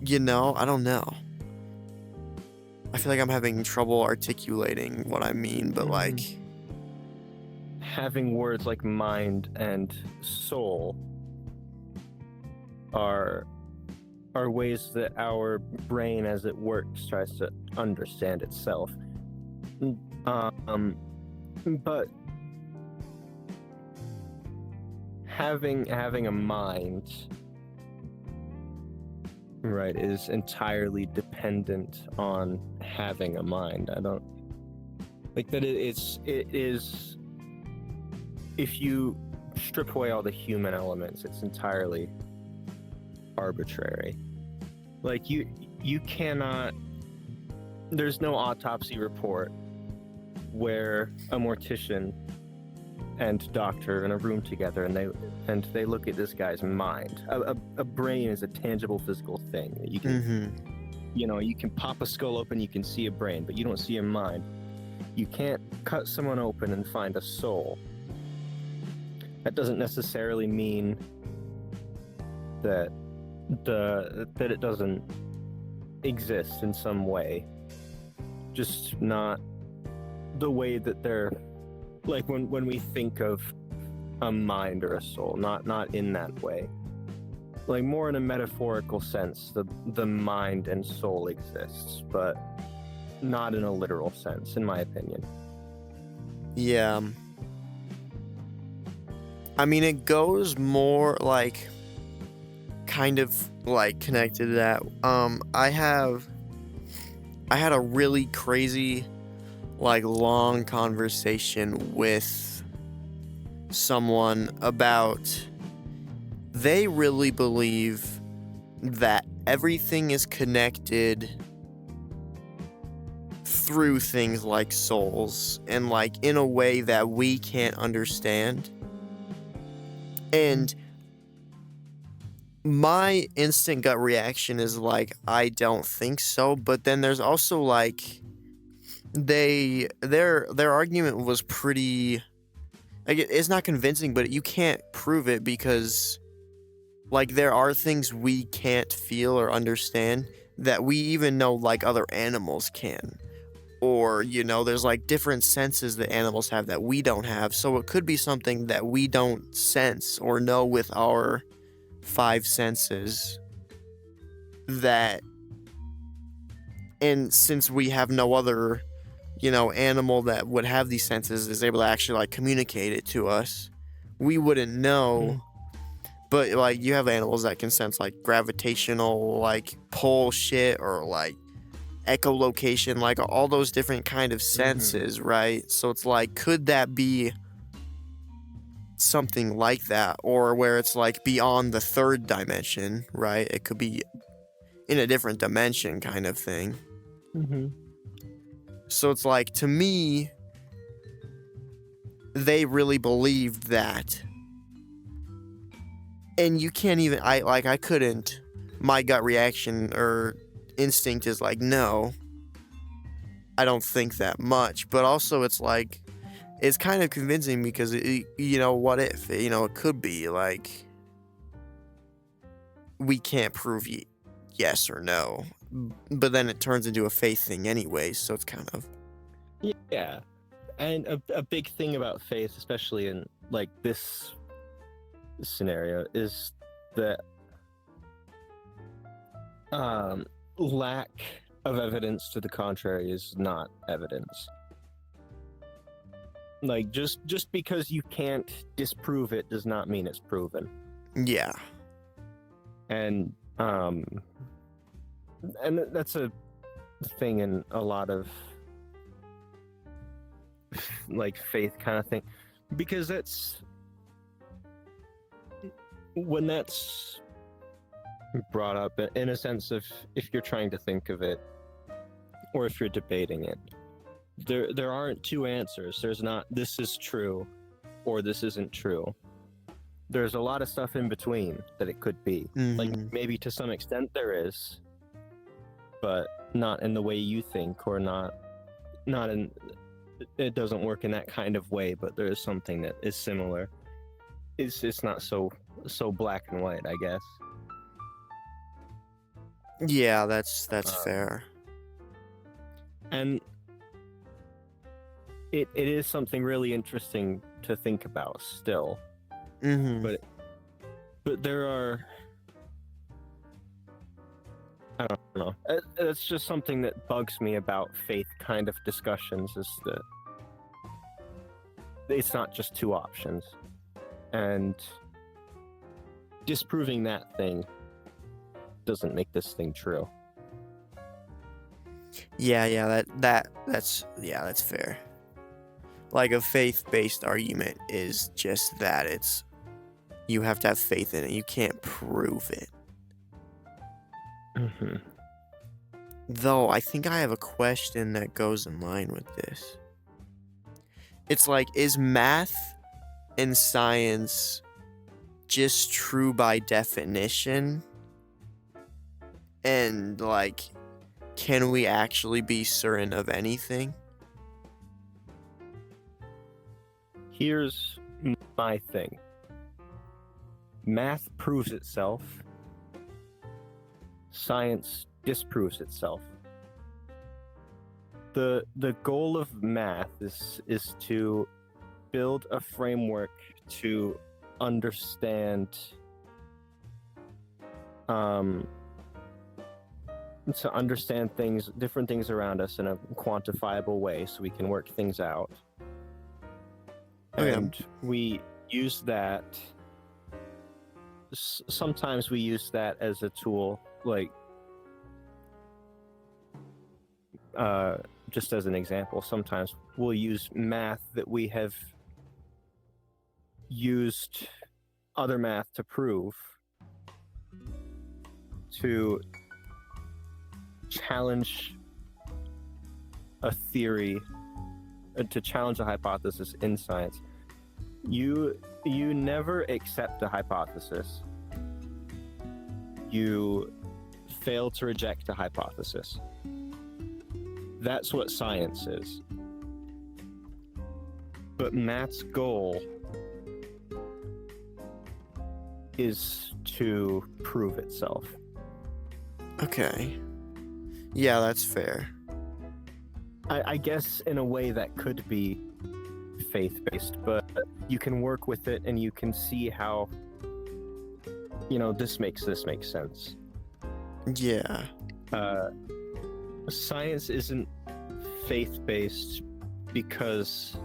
I don't know. I feel like I'm having trouble articulating what I mean, but like, Having words like mind and soul are ways that our brain, as it works, tries to understand itself. But having a mind, right, is entirely dependent on having a mind. I don't like that. It is. If you strip away all the human elements, it's entirely arbitrary. Like you cannot there's no autopsy report where a mortician and doctor in a room together and they look at this guy's mind. A brain is a tangible physical thing that you can you can pop a skull open, you can see a brain, but you don't see a mind. You can't cut someone open and find a soul. That doesn't necessarily mean that it doesn't exist in some way. Just not the way that they're like when we think of a mind or a soul, not in that way. Like more in a metaphorical sense, the mind and soul exists, but not in a literal sense, in my opinion. Yeah. I mean, it goes more like kind of like connected to that. I had a really crazy, like, long conversation with someone about they really believe that everything is connected through things like souls and like in a way that we can't understand. And my instant gut reaction is like, I don't think so. But then there's also like their argument was pretty, like, it's not convincing, but you can't prove it because like there are things we can't feel or understand that we even know like other animals can. Or, there's like different senses that animals have that we don't have. So it could be something that we don't sense or know with our 5 senses and since we have no other, animal that would have these senses is able to actually like communicate it to us, we wouldn't know. But like you have animals that can sense like gravitational like pull shit or like echolocation, like all those different kind of senses, right? So it's like, could that be something like that, or where it's like beyond the 3rd dimension, right? It could be in a different dimension kind of thing. So it's like, to me, they really believed that. And you can't even, I couldn't, my gut reaction or instinct is like, no, I don't think that much. But also it's like, it's kind of convincing because, what if, it could be like, we can't prove yes or no. But then it turns into a faith thing anyway, so it's kind of... Yeah. And a big thing about faith, especially in like this scenario, is that lack of evidence to the contrary is not evidence. Like just because you can't disprove it does not mean it's proven. Yeah. And that's a thing in a lot of like faith kind of thing, because that's when that's brought up in a sense of, if you're trying to think of it or if you're debating it, there aren't 2 answers. There's not this is true or this isn't true. There's a lot of stuff in between that it could be. Like maybe to some extent there is, but not in the way you think, or not in, it doesn't work in that kind of way, but there is something that is similar. It's not so black and white, I guess. Yeah, that's fair. And it is something really interesting to think about still. But there are, I don't know. It's just something that bugs me about faith kind of discussions, is that it's not just 2 options. And disproving that thing doesn't make this thing true. Yeah, that's fair. Like, a faith-based argument is just that. It's, you have to have faith in it. You can't prove it. Though I think I have a question that goes in line with this. It's like, is math and science just true by definition? And, like, can we actually be certain of anything? Here's my thing. Math proves itself. Science disproves itself. The goal of math is to build a framework to understand things, different things around us in a quantifiable way so we can work things out. Okay. And we use that, sometimes we use that as a tool, like, just as an example, sometimes we'll use math that we have used other math to prove to challenge a theory, to challenge a hypothesis in science. You never accept a hypothesis. You fail to reject a hypothesis. That's what science is. But math's goal is to prove itself. Okay. Yeah, that's fair. I guess in a way that could be faith-based, but you can work with it and you can see how, this makes sense. Yeah. Science isn't faith-based because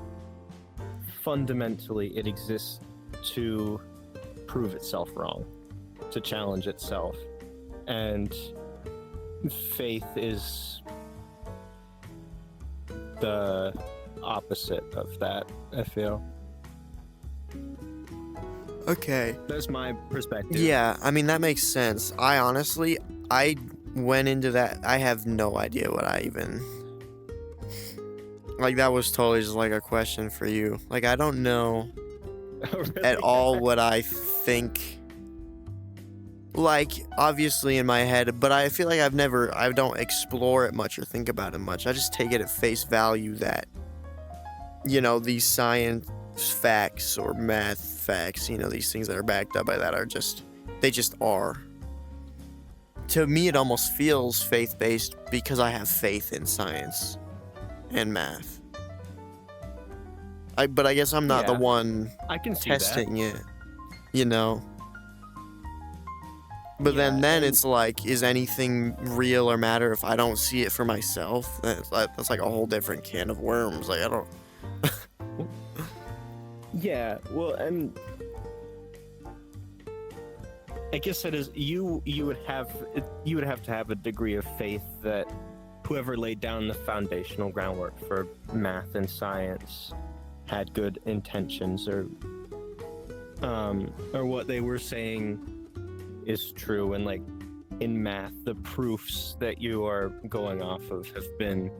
fundamentally it exists to prove itself wrong, to challenge itself. And faith is the opposite of that, I feel. Okay. That's my perspective. Yeah, I mean, that makes sense. I went into that. I have no idea what I even. Like, that was totally just like a question for you. Like, I don't know Really? at all what I think. Like, obviously in my head, but I feel like I don't explore it much or think about it much. I just take it at face value that, these science facts or math facts, these things that are backed up by that they just are. To me, it almost feels faith-based because I have faith in science and math. But I guess I'm not the Yeah, one I can see testing it, But Yeah, then and- it's like, is anything real or matter if I don't see it for myself? That's like a whole different can of worms. Like, I don't. Yeah, well, and I guess that is you would have to have a degree of faith that whoever laid down the foundational groundwork for math and science had good intentions, or what they were saying is true. And like in math, the proofs that you are going off of have been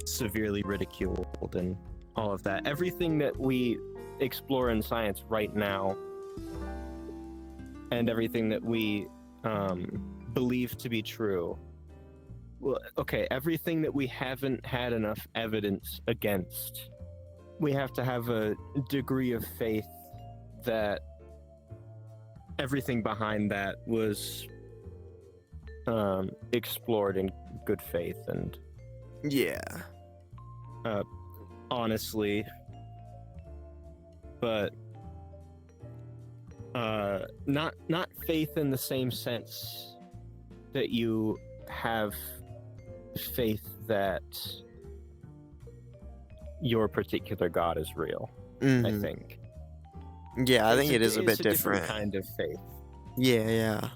severely ridiculed and all of that. Everything that we explore in science right now, and everything that we believe to be true, well, okay, everything that we haven't had enough evidence against, we have to have a degree of faith that everything behind that was explored in good faith and Yeah. honestly, but not faith in the same sense that you have faith that your particular god is real. I Mhm. think. Yeah, I think it is a bit it's different different. kind of faith. Yeah.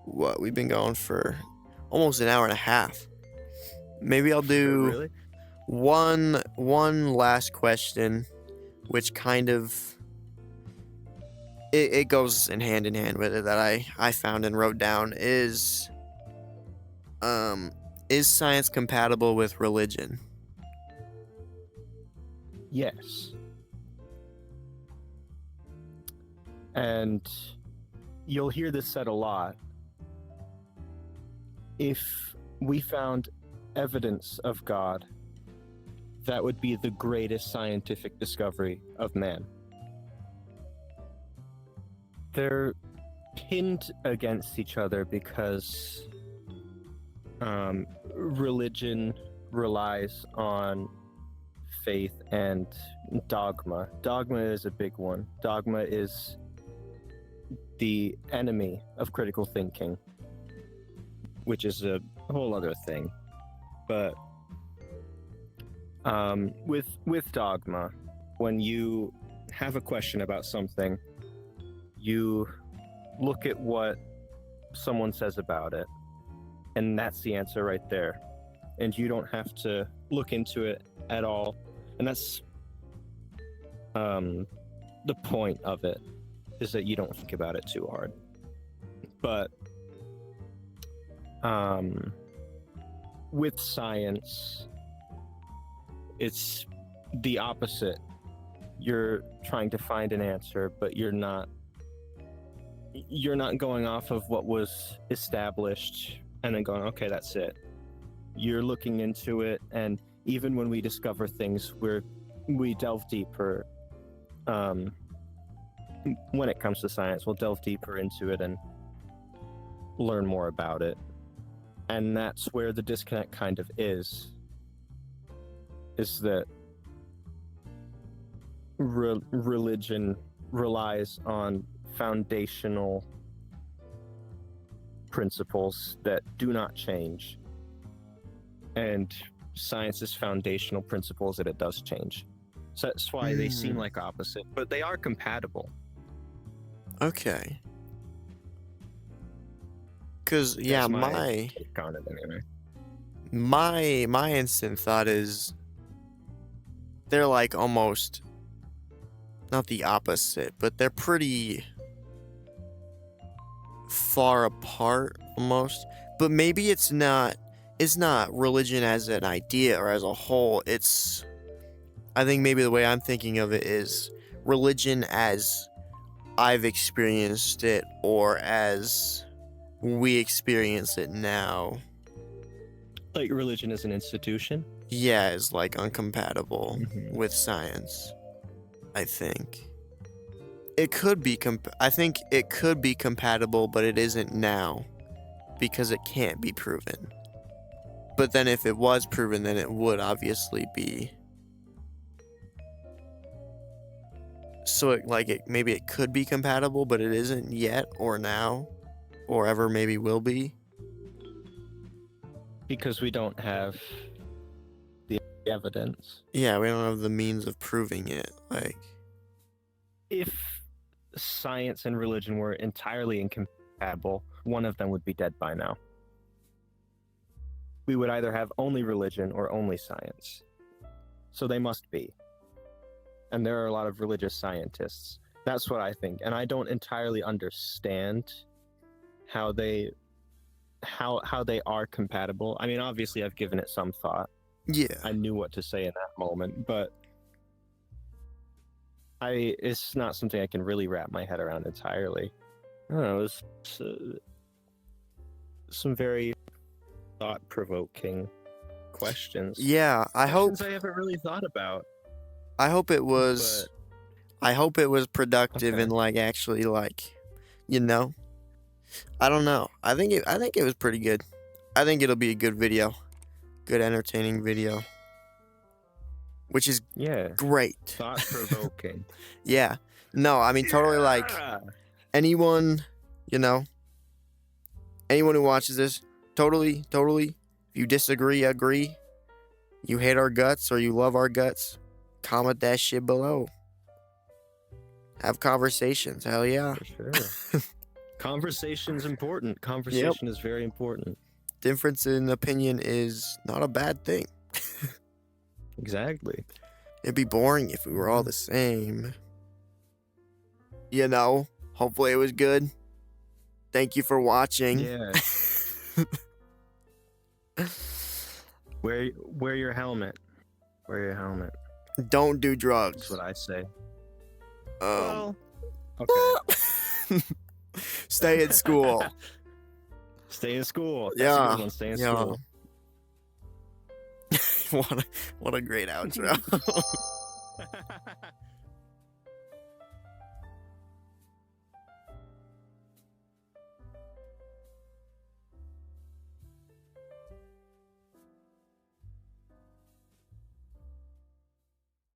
What, we've been going for almost an hour and a half. Maybe I'll do Really? one last question, which kind of it goes in hand with it, that I found and wrote down, is Is science compatible with religion? Yes. And you'll hear this said a lot. If we found evidence of God, that would be the greatest scientific discovery of man. They're pinned against each other because religion relies on faith and dogma. Dogma is a big one. Dogma is the enemy of critical thinking, which is a whole other thing. But with dogma, when you have a question about something, you look at what someone says about it, and that's the answer right there. And you don't have to look into it at all. And that's the point of it, is that you don't think about it too hard. But with science, it's the opposite. You're trying to find an answer, but you're not going off of what was established and then going, okay, that's it. You're looking into it, and even when we discover things, we delve deeper. When it comes to science, we'll delve deeper into it and learn more about it. And that's where the disconnect kind of is that religion relies on foundational principles that do not change, and science's foundational principles that it does change. So that's why they seem like opposite, but they are compatible. Okay. Because, yeah, That's my take on it anyway. my instant thought is they're like almost not the opposite, but they're pretty far apart almost. But maybe it's not religion as an idea or as a whole. I think maybe the way I'm thinking of it is religion as I've experienced it, or as we experience it now. Like religion as an institution? Yeah, is like incompatible with science. I think it could be I think it could be compatible, but it isn't now because it can't be proven. But then if it was proven, then it would obviously be. So maybe it could be compatible, but it isn't yet, or now, or ever maybe will be. Because we don't have the evidence. Yeah, we don't have the means of proving it. Like, if science and religion were entirely incompatible, one of them would be dead by now. We would either have only religion or only science. So they must be. And there are a lot of religious scientists. That's what I think. And I don't entirely understand how they are compatible. I mean, obviously I've given it some thought. yeah. I knew what to say in that moment, but it's not something I can really wrap my head around entirely. I don't know, it was some very thought-provoking questions. Yeah, I hope Questions I haven't really thought about. I hope it was productive Okay. and like actually like, you know. I don't know. I think it was pretty good. I think it'll be a good video. Good entertaining video. Which is Yeah, great. thought-provoking. Yeah. No, I mean totally like anyone, anyone who watches this, totally, if you disagree, agree, you hate our guts or you love our guts, comment that shit below. Have conversations, hell yeah. For sure. Conversation's important. Conversation is very important. Difference in opinion is not a bad thing. Exactly. It'd be boring if we were all the same. Hopefully it was good. Thank you for watching. Yeah. Wear your helmet. Wear your helmet. Don't do That's drugs. what I say. Um, Okay. stay at school. Stay in school. That's a Yeah, good one. Stay in yeah. school. What a great outro.